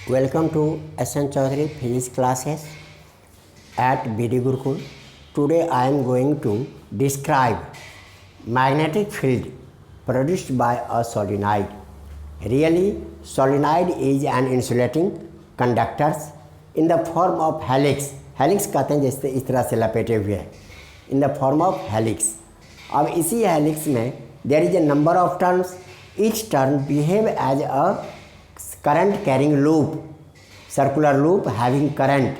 Welcome to S.N. Chaudhary Physics classes at BD Gurukul. Today I am going to describe magnetic field produced by a solenoid. Really, solenoid is an insulating conductor in the form of helix. Helix कहते हैं जैसे इस तरह से लपेटे हुए हैं in the form of helix. अब इसी हेलिक्स में there is a number of turns. Each turn behave as a current carrying loop, circular loop having current.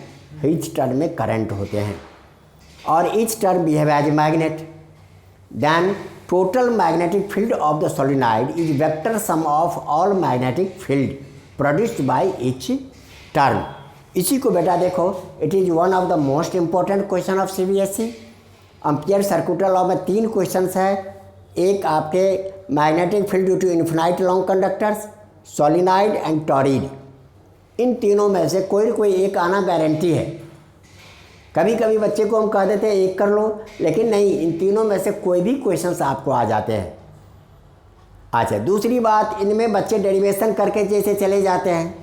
Each turn में करंट होते हैं और each turn behave as a magnet. Then total magnetic field of the solenoid is vector sum of all magnetic field produced by each turn. इसी को बेटा देखो, it is one of the most important question of CBSE. Ampere circular law में 3 questions है. एक आपके magnetic field due to infinite long conductors, solenoid and toroid. इन तीनों में से कोई एक आना गारंटी है. कभी कभी बच्चे को हम कह देते हैं एक कर लो, लेकिन नहीं, इन तीनों में से कोई भी क्वेश्चंस आपको आ जाते हैं. अच्छा, दूसरी बात, इनमें बच्चे डेरिवेशन करके जैसे चले जाते हैं.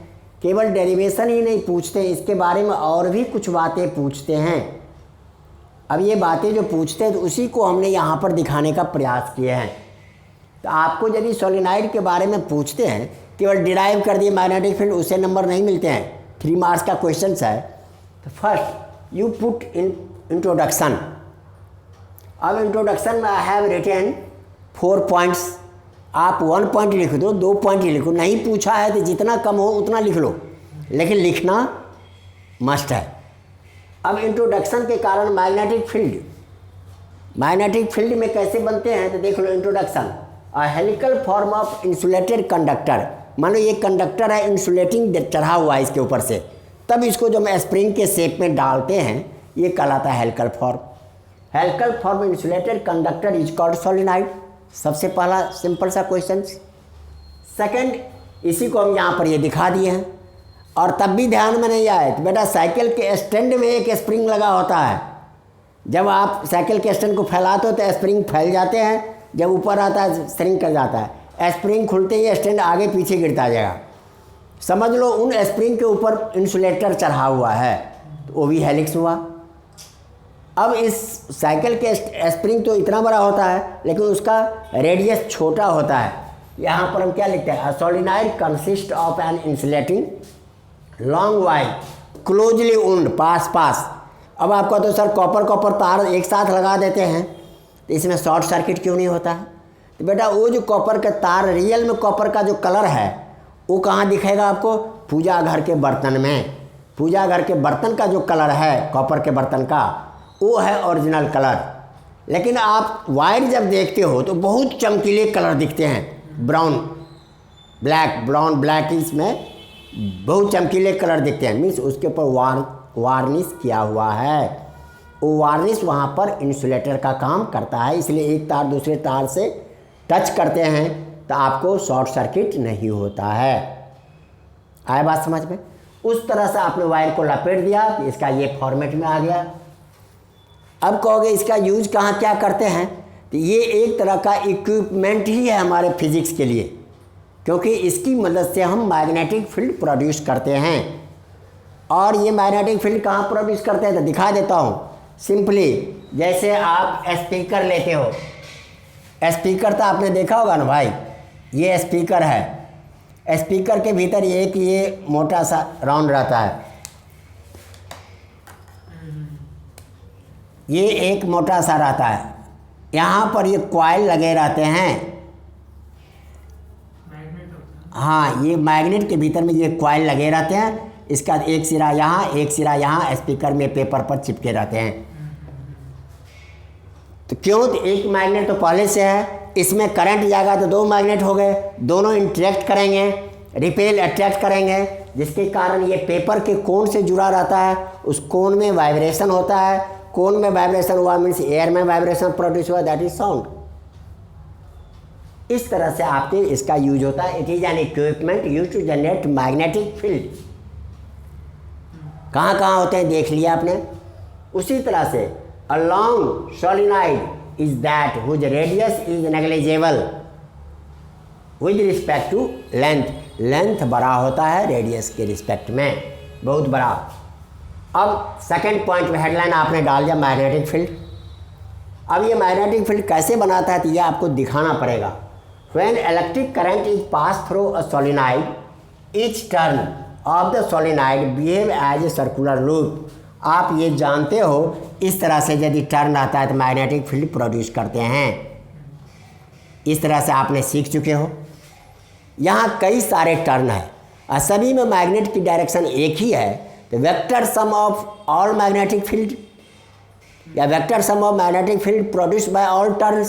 केवल डेरिवेशन ही नहीं पूछते, इसके बारे में और भी कुछ बातें पूछते हैं. अब ये बातें जो पूछते हैं तो उसी को हमने यहाँ पर दिखाने का प्रयास किए हैं. तो आपको यदि सोलिनॉइड के बारे में पूछते हैं, केवल डिराइव कर दिए मैग्नेटिक फील्ड, उससे नंबर नहीं मिलते हैं. 3 मार्क्स का क्वेश्चन है. तो first you put in introduction. अब इंट्रोडक्शन में आई हैव रिटन 4 पॉइंट्स. आप 1 पॉइंट लिख दो, 2 पॉइंट लिखो. नहीं पूछा है तो जितना कम हो उतना लिख लो, लेकिन लिखना मस्ट है. अब इंट्रोडक्शन के कारण मैग्नेटिक फील्ड में कैसे बनते हैं तो देख लो. Introduction, a helical form of insulated conductor. मान लो ये कंडक्टर है, इंसुलेटिंग चढ़ा हुआ है इसके ऊपर से, तब इसको जब स्प्रिंग के शेप में डालते हैं ये कहलाता है helical form. Helical form insulated conductor is called solenoid. सबसे पहला सिंपल सा क्वेश्चन. सेकंड, इसी को हम यहाँ पर ये दिखा दिए हैं. और तब भी ध्यान में नहीं आए तो बेटा साइकिल के स्टैंड में एक स्प्रिंग लगा होता है. जब आप साइकिल के स्टैंड को फैलाते हो तो स्प्रिंग फैल जाते हैं, जब ऊपर आता है स्प्रिंग कर जाता है. स्प्रिंग खुलते ही स्टैंड आगे पीछे गिरता जाएगा. समझ लो उन स्प्रिंग के ऊपर इंसुलेटर चढ़ा हुआ है, तो वो भी हेलिक्स हुआ. अब इस साइकिल के स्प्रिंग तो इतना बड़ा होता है, लेकिन उसका रेडियस छोटा होता है. यहाँ पर हम क्या लिखते हैं, solenoid consist of an insulating long wire closely wound पास. अब आपका तो सर कॉपर तार एक साथ लगा देते हैं तो इसमें शॉर्ट सर्किट क्यों नहीं होता है. तो बेटा वो जो कॉपर का तार, रियल में कॉपर का जो कलर है वो कहाँ दिखेगा आपको, पूजा घर के बर्तन में. पूजा घर के बर्तन का जो कलर है कॉपर के बर्तन का, वो है ओरिजिनल कलर. लेकिन आप वायर जब देखते हो तो बहुत चमकीले कलर दिखते हैं. ब्राउन ब्लैक इसमें बहुत चमकीले कलर दिखते हैं. मीन्स उसके ऊपर वार्निश किया हुआ है. वो वार्निश वहाँ पर इंसुलेटर का काम करता है. इसलिए एक तार दूसरे तार से टच करते हैं तो आपको शॉर्ट सर्किट नहीं होता है. आए बात समझ में. उस तरह से आपने वायर को लपेट दिया तो इसका ये फॉर्मेट में आ गया. अब कहोगे इसका यूज कहाँ क्या करते हैं, तो ये एक तरह का इक्विपमेंट ही है हमारे फिजिक्स के लिए, क्योंकि इसकी मदद से हम मैग्नेटिक फील्ड प्रोड्यूस करते हैं. और ये मैग्नेटिक फील्ड कहाँ प्रोड्यूस करते हैं तो दिखा देता हूँ सिंपली. जैसे आप स्पीकर लेते हो, स्पीकर तो आपने देखा होगा ना भाई, ये स्पीकर है. स्पीकर के भीतर ये मोटा सा राउंड रहता है, ये एक मोटा सा रहता है. यहाँ पर ये कॉइल लगे रहते हैं. हाँ, ये मैग्नेट के भीतर में ये कॉइल लगे रहते हैं. इसका एक सिरा यहाँ एक सिरा यहाँ स्पीकर में पेपर पर चिपके रहते हैं. तो क्यों, तो एक मैग्नेट तो पहले से है, इसमें करंट जाएगा तो 2 मैग्नेट हो गए, दोनों इंटरेक्ट करेंगे, रिपेल अट्रैक्ट करेंगे, जिसके कारण ये पेपर के कोण से जुड़ा रहता है. उस कोण में वाइब्रेशन होता है. कोण में वाइब्रेशन हुआ मीन्स एयर में वाइब्रेशन प्रोड्यूस हुआ, दैट इज साउंड. इस तरह से आपके इसका यूज होता है. It is an equipment use to generate magnetic field. कहाँ कहाँ होते हैं देख लिया आपने. उसी तरह से a long solenoid is that whose radius is negligible with respect to length. Length बड़ा होता है रेडियस के रिस्पेक्ट में, बहुत बड़ा। अब सेकंड पॉइंट में हेडलाइन आपने डाल दिया मैग्नेटिक फील्ड। अब ये मैग्नेटिक फील्ड कैसे बनाता है तो ये आपको दिखाना पड़ेगा। When electric current is pass through a solenoid, each turn of the solenoid behave as a circular loop. आप ये जानते हो इस तरह से यदि टर्न आता है तो मैग्नेटिक फील्ड प्रोड्यूस करते हैं। इस तरह से आपने सीख चुके हो। यहाँ कई सारे टर्न है और सभी में मैग्नेट की डायरेक्शन एक ही है, तो vector sum of all magnetic field या vector sum of magnetic field produce by all turns,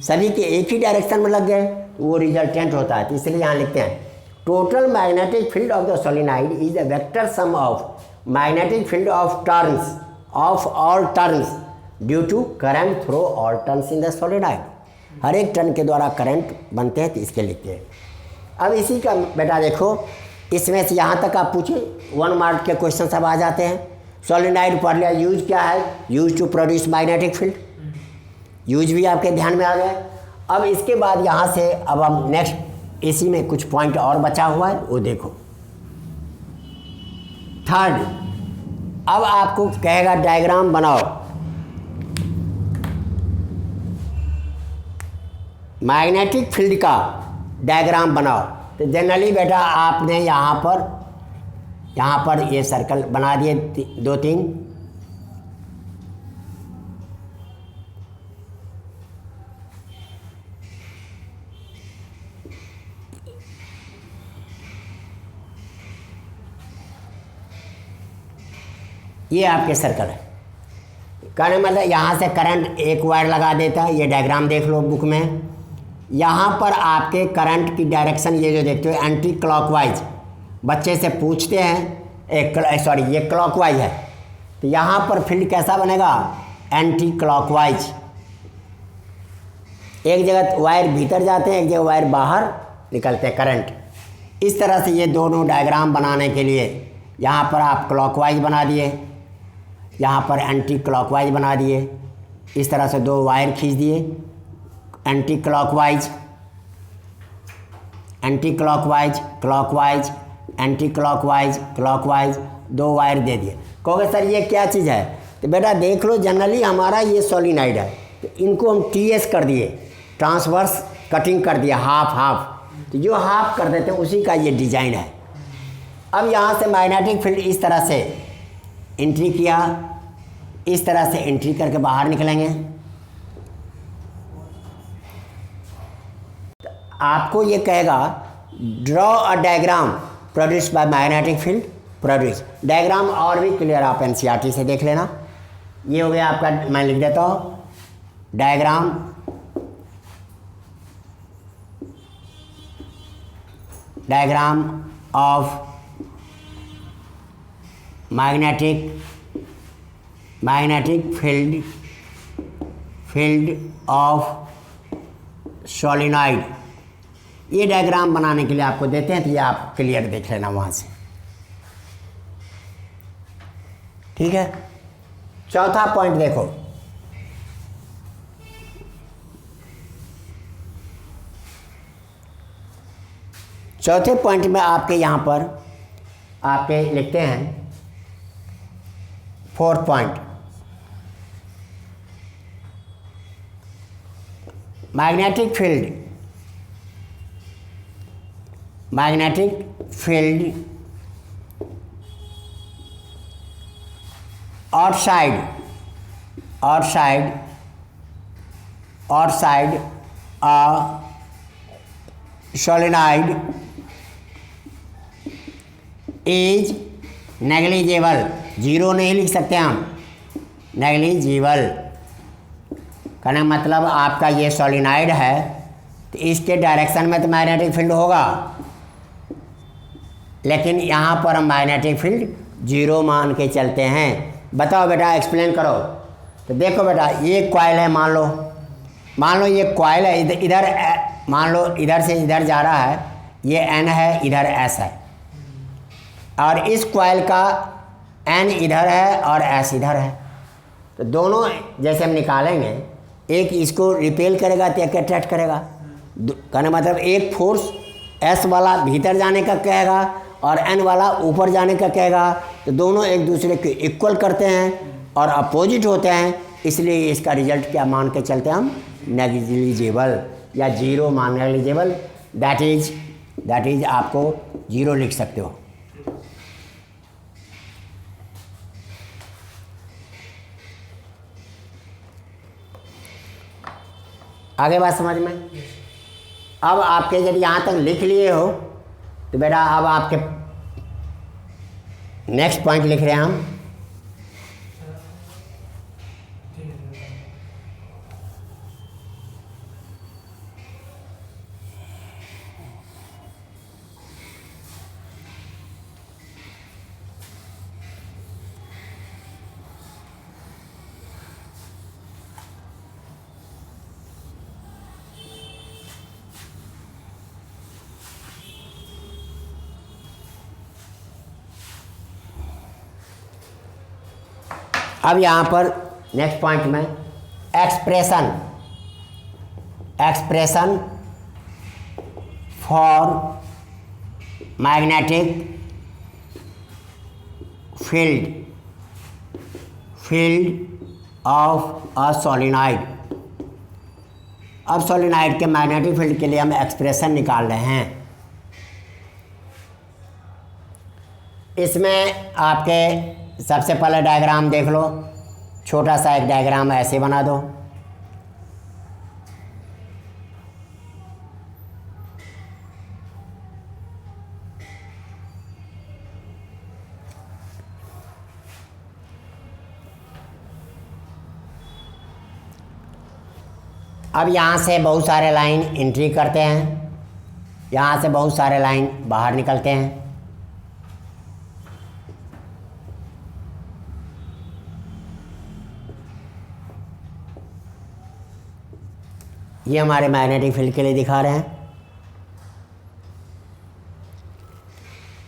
सभी के एक ही डायरेक्शन में लग गए तो वो रिजल्टेंट होता है। तो इसलिए यहाँ लिखते हैं total magnetic field of the solenoid is a vector sum of magnetic field of turns of all turns due to current through all turns in the solenoid. हर एक टर्न के द्वारा करंट बनते हैं तो इसके लिखते हैं। अब इसी का बेटा देखो, इसमें से यहाँ तक आप पूछे 1 मार्क के क्वेश्चन सब आ जाते हैं। सोलेनोइड पढ़ लिया, यूज क्या है, use to produce magnetic field, use भी आपके ध्यान में आ गया। अब इसके बाद यहाँ से अब हम नेक्स्ट इसी में कुछ पॉइंट और बचा हुआ है वो देखो। थर्ड, अब आपको कहेगा डायग्राम बनाओ, मैग्नेटिक फील्ड का डायग्राम बनाओ। तो जनरली बेटा आपने यहाँ पर ये सर्कल बना दिए 2-3। ये आपके सर्कल है। कहने मतलब यहाँ से करंट एक वायर लगा देता है, ये डायग्राम देख लो बुक में। यहाँ पर आपके करंट की डायरेक्शन ये जो देखते हो एंटी क्लॉकवाइज, बच्चे से पूछते हैं सॉरी ये क्लॉकवाइज है, तो यहाँ पर फील्ड कैसा बनेगा, एंटी क्लॉकवाइज। एक जगह वायर भीतर जाते हैं, एक जगह वायर बाहर निकलते हैं करंट। इस तरह से ये दोनों डायग्राम बनाने के लिए यहाँ पर आप क्लॉकवाइज बना दिए, यहाँ पर एंटी क्लॉकवाइज बना दिए। इस तरह से 2 वायर खींच दिए, anti clockwise, anti clockwise, clockwise, anti clockwise, clockwise, 2 wire दे दिए। कहोगे सर ये क्या चीज़ है, तो बेटा देख लो जनरली हमारा ये सोलेनोइड है, तो इनको हम TS कर दिए, ट्रांसवर्स कटिंग कर दिया, हाफ हाफ, तो जो हाफ कर देते हैं उसी का ये डिजाइन है। अब यहाँ से मैग्नेटिक फील्ड इस तरह से एंट्री किया, इस तरह से एंट्री करके बाहर निकलेंगे। आपको ये कहेगा draw a diagram produce by magnetic field produce. Diagram और भी क्लियर आप NCERT से देख लेना। ये हो गया आपका, मैं लिख देता हूँ diagram of magnetic field of solenoid. ये डायग्राम बनाने के लिए आपको देते हैं, तो ये आप क्लियर देख लेना वहाँ से, ठीक है। चौथा पॉइंट देखो, चौथे पॉइंट में आपके यहाँ पर आपके लिखते हैं 4th point, magnetic field outside a solenoid is negligible। Zero नहीं लिख सकते हम, नेग्लिजिबल कहने मतलब आपका ये सोलेनोइड है तो इसके डायरेक्शन में तो मैग्नेटिक फील्ड होगा, लेकिन यहाँ पर हम मैग्नेटिक फील्ड 0 मान के चलते हैं। बताओ बेटा, एक्सप्लेन करो। तो देखो बेटा, ये कॉइल है, मान लो ये कॉइल है, इधर मान लो इधर से इधर जा रहा है, ये N है, इधर S है, और इस कॉइल का N इधर है और S इधर है। तो दोनों जैसे हम निकालेंगे, एक इसको रिपेल करेगा तो एक अट्रैक्ट करेगा। कहने मतलब एक फोर्स एस वाला भीतर जाने का कहेगा और एन वाला ऊपर जाने का कहेगा, तो दोनों एक दूसरे के इक्वल करते हैं और अपोजिट होते हैं, इसलिए इसका रिजल्ट क्या मान के चलते हैं हम, नेग्लिजिबल या जीरो मान नेग्लिजिबल, दैट इज आपको जीरो लिख सकते हो। आगे बात समझ में। अब आपके जब यहाँ तक लिख लिए हो तो बेटा अब आपके नेक्स्ट पॉइंट लिख रहे हैं हम। अब यहाँ पर नेक्स्ट पॉइंट में expression for magnetic field of a solenoid. अब सोलिनॉइड के मैग्नेटिक फील्ड के लिए हम एक्सप्रेशन निकाल रहे हैं। इसमें आपके सबसे पहले डायग्राम देख लो, छोटा सा एक डायग्राम ऐसे बना दो। अब यहाँ से बहुत सारे लाइन एंट्री करते हैं, यहाँ से बहुत सारे लाइन बाहर निकलते हैं। ये हमारे मैग्नेटिक फील्ड के लिए दिखा रहे हैं।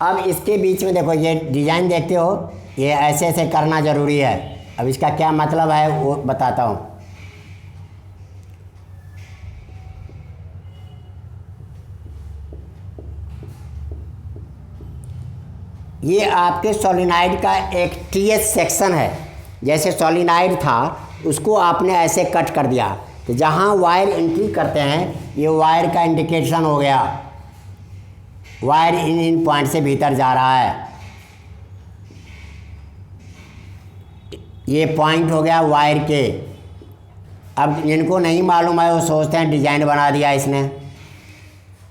अब इसके बीच में देखो, ये डिज़ाइन देखते हो, ये ऐसे ऐसे करना ज़रूरी है। अब इसका क्या मतलब है वो बताता हूँ। ये आपके सोलिनॉइड का एक टीएच सेक्शन है। जैसे सोलिनॉइड था उसको आपने ऐसे कट कर दिया, तो जहाँ वायर एंट्री करते हैं ये वायर का इंडिकेशन हो गया, वायर इन पॉइंट से भीतर जा रहा है। ये पॉइंट हो गया वायर के। अब जिनको नहीं मालूम है वो सोचते हैं डिज़ाइन बना दिया इसने।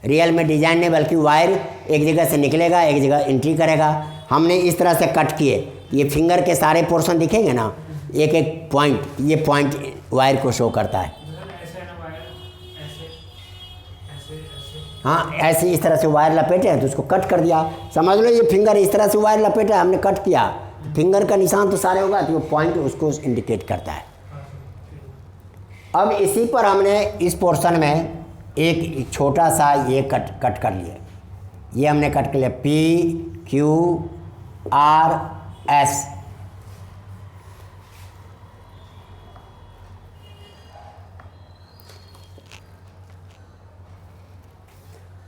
रियल में डिज़ाइन नहीं, बल्कि वायर एक जगह से निकलेगा, एक जगह एंट्री करेगा। हमने इस तरह से कट किए, ये फिंगर के सारे पोर्शन दिखेंगे ना, एक एक पॉइंट, ये पॉइंट वायर को शो करता है। हाँ, ऐसे इस तरह से वायर लपेटे हैं तो उसको कट कर दिया। समझ लो ये फिंगर इस तरह से वायर लपेटा, हमने कट किया, फिंगर का निशान तो सारे होगा, तो वो पॉइंट उसको इंडिकेट करता है। अब इसी पर हमने इस पोर्शन में एक छोटा सा ये कट कर लिया। ये हमने कट कर लिया, PQRS।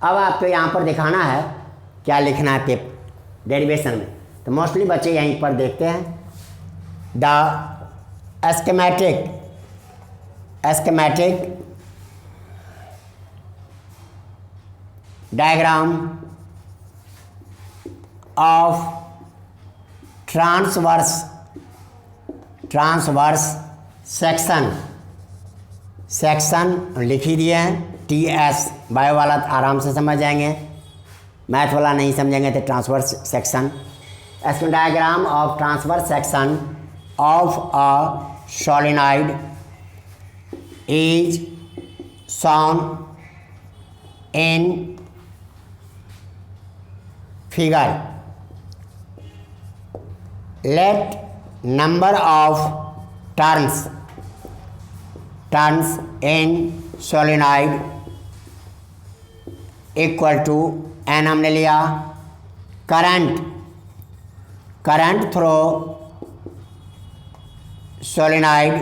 अब आपको यहाँ पर दिखाना है क्या लिखना है पेपर डेरिवेशन में, तो मोस्टली बच्चे यहीं पर देखते हैं। The schematic diagram of transverse section लिख ही दिए हैं। TS बायो वाला आराम से समझ जाएंगे, मैथ वाला नहीं समझेंगे तो transverse section. Diagram of transverse section of a solenoid is shown in figure. Let number of turns in solenoid equal to n हमने लिया, current through solenoid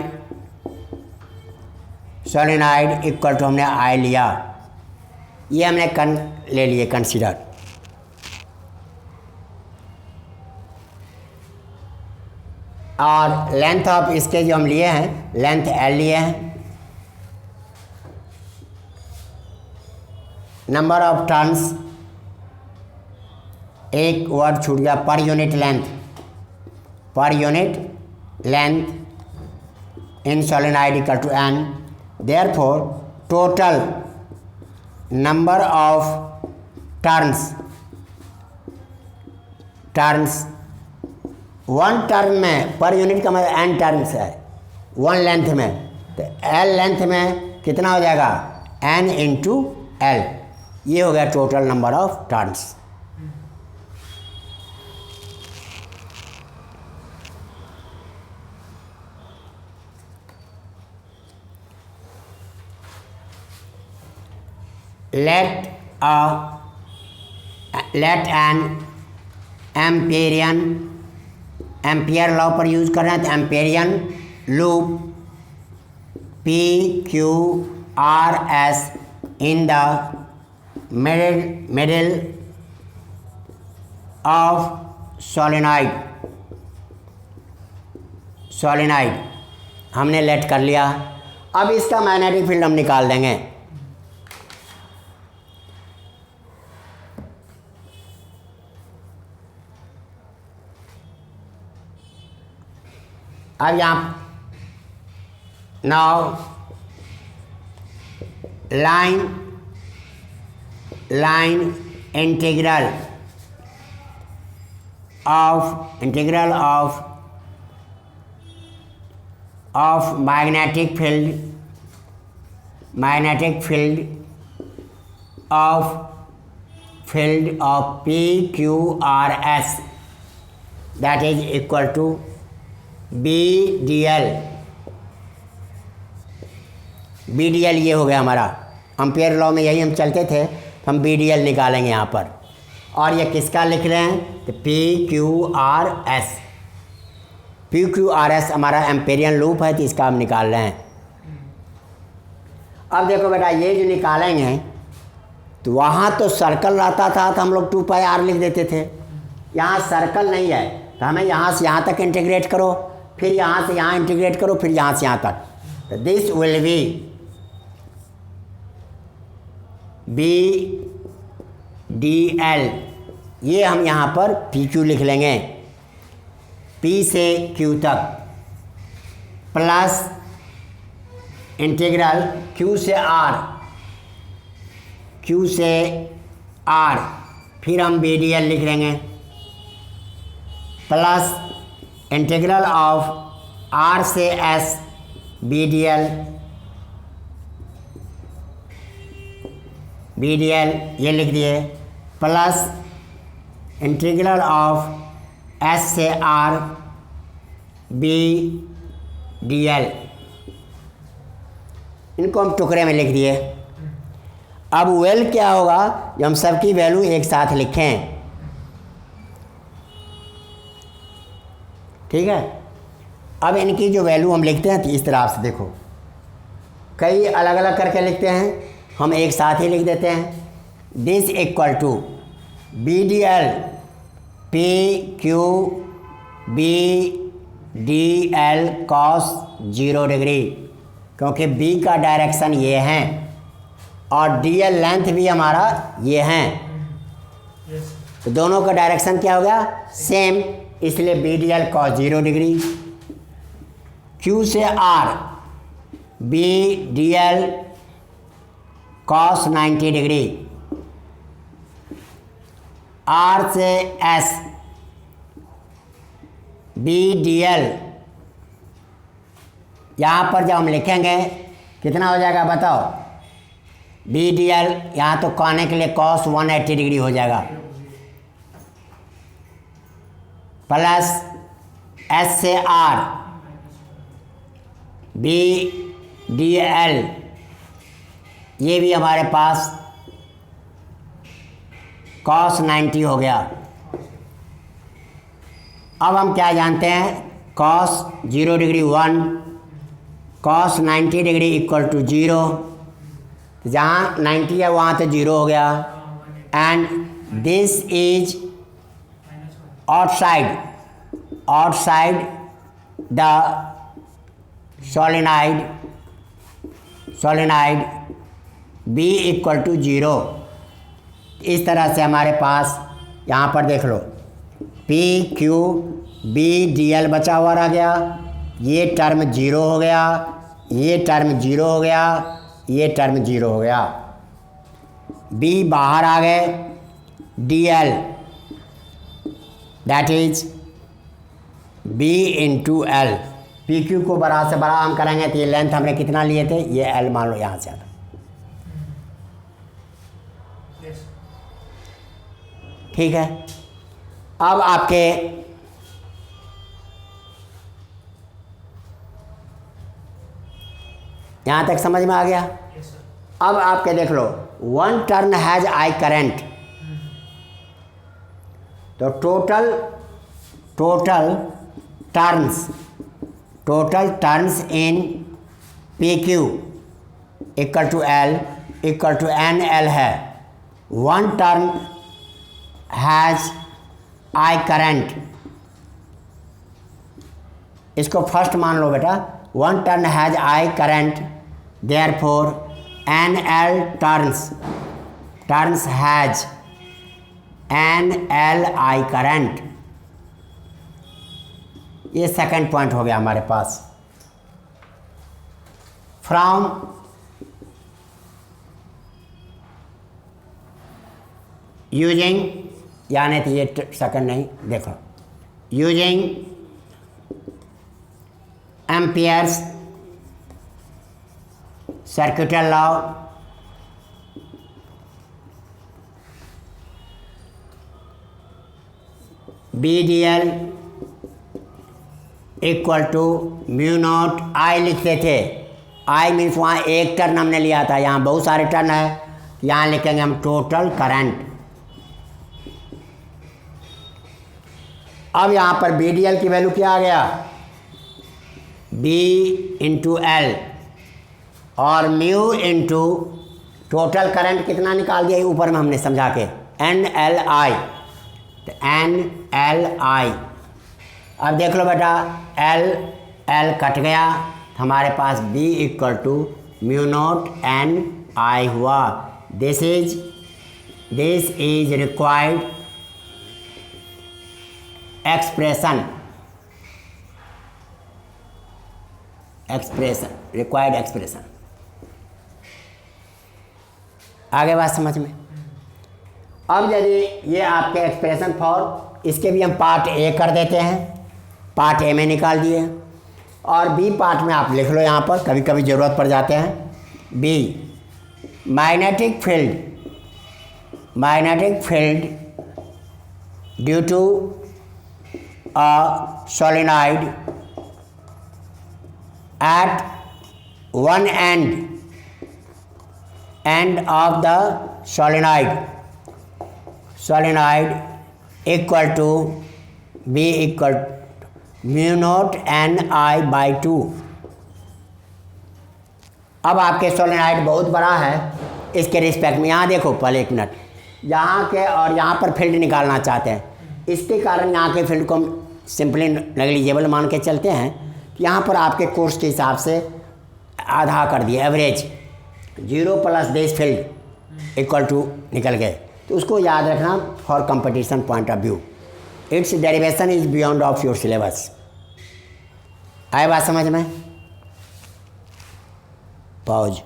equal to हमने I लिया। ये हमने ले लिए कंसीडर। और लेंथ ऑफ इसके जो हम लिए हैं, लेंथ एल लिए हैं। नंबर ऑफ टर्न्स, एक वर्ड छूट गया, per unit length, per unit length in solenoid equal to N. Therefore total number of turns one turn में, पर यूनिट का मतलब एन टर्न्स है वन लेंथ में, तो एल लेंथ में कितना हो जाएगा, एन इंटू एल। ये हो गया total number of turns. let an ampere law पर यूज कर रहे हैं, तो Amperian loop P Q R S in the middle of solenoid हमने लेट कर लिया। अब इसका मैग्नेटिक फील्ड हम निकाल देंगे। अब यहाँ now line integral of magnetic field of P Q R S that is equal to B D L ये हो गया हमारा। एम्पियर लॉ में यही हम चलते थे, तो हम बी डी एल निकालेंगे यहाँ पर। और ये किसका लिख रहे हैं, तो पी क्यू आर एस हमारा एम्पेरियन लूप है, तो इसका हम निकाल रहे हैं। अब देखो बेटा, ये जो निकालेंगे तो वहाँ तो सर्कल रहता था, तो हम लोग 2 पाई आर लिख देते थे। यहाँ सर्कल नहीं है, तो हमें यहाँ से यहाँ तक इंटीग्रेट करो, फिर यहाँ से यहाँ इंटीग्रेट करो, फिर यहाँ से यहाँ तक। तो this will be D L. ये हम यहाँ पर पी क्यू लिख लेंगे, पी से क्यू तक, प्लस इंटीग्रल क्यू से आर, फिर हम बी डी एल लिख लेंगे, प्लस इंटीग्रल ऑफ आर से एस बी डी एल ये लिख दिए, प्लस इंटीग्रल ऑफ एस से आर बी डी एल, इनको हम टुकड़े में लिख दिए। अब वेल क्या होगा, जब हम सबकी वैल्यू एक साथ लिखें, ठीक है। अब इनकी जो वैल्यू हम लिखते हैं तो इस तरह से देखो, कई अलग अलग करके लिखते हैं, हम एक साथ ही लिख देते हैं। This equal to B D L P Q B D L cos 0 degree, क्योंकि बी का डायरेक्शन ये है और डी एल लेंथ भी हमारा ये है, तो दोनों का डायरेक्शन क्या हो गया, सेम, इसलिए B D L cos 0 degree. Q से R B D L cos 90 degree. R से एस बी डी एल, यहाँ पर जब हम लिखेंगे कितना हो जाएगा बताओ, बी डी एल यहाँ तो कोने के लिए कॉस 180 डिग्री हो जाएगा, प्लस एस से आर बी डी एल, ये भी हमारे पास कॉस 90 हो गया। अब हम क्या जानते हैं, cos 0 degree 1, cos 90 degree equal to 0, जहाँ 90 है वहाँ तो 0 हो गया, and this is outside the solenoid B equal to 0। इस तरह से हमारे पास यहाँ पर देख लो PQBDL बचा हुआ रह गया, ये टर्म 0 हो गया, ये टर्म 0 हो गया, ये टर्म 0 हो गया, B बाहर आ गए, DL that is B into L. PQ को बड़ा से बड़ा हम करेंगे तो ये लेंथ हमने कितना लिए थे, ये L मान लो यहाँ से आता। ठीक है, अब आपके यहाँ तक समझ में आ गया। अब आपके देख लो one turn has I current, तो total turns in PQ equal to L equal to NL है। One turn has I current, इसको फर्स्ट मान लो बेटा, one turn has I current, therefore NL turns has NLI current. ये second point हो गया हमारे पास। फ्रॉम यूजिंग, यानी तो ये सेकंड नहीं, देखो using ampere's circuital law, BDL equal to mu naught I लिखते थे। I मीन्स वहाँ एक टर्न हमने लिया था, यहाँ बहुत सारे टर्न है, यहाँ लिखेंगे हम टोटल करंट। अब यहाँ पर BDL की वैल्यू क्या आ गया, B इंटू एल, और म्यू इंटू टोटल करंट कितना निकाल दिया ऊपर में हमने समझा के NLI, तो NLI। अब देख लो बेटा L कट गया, हमारे पास B equal to mu naught NI हुआ। This is required required expression. आगे बात समझ में। अब यदि ये आपके एक्सप्रेशन फॉर, इसके भी हम पार्ट A कर देते हैं, पार्ट A में निकाल दिए, और B पार्ट में आप लिख लो, यहाँ पर कभी कभी ज़रूरत पड़ जाते हैं। B magnetic field due to a solenoid at one end of the solenoid equal to B equal mu naught NI by 2। अब आपके सोलेनॉइड बहुत बड़ा है, इसके रिस्पेक्ट में यहाँ देखो पहले एक मिनट, यहाँ के और यहाँ पर फील्ड निकालना चाहते हैं, इसके कारण यहाँ के फील्ड को हम सिंपली नेग्लिजिबल मान के चलते हैं कि यहाँ पर आपके कोर्स के हिसाब से आधा कर दिए, average 0 plus this field equal to निकल गए। तो उसको याद रखना for competition point of view. It's derivation is beyond of your syllabus. आए बात समझ में? पॉज।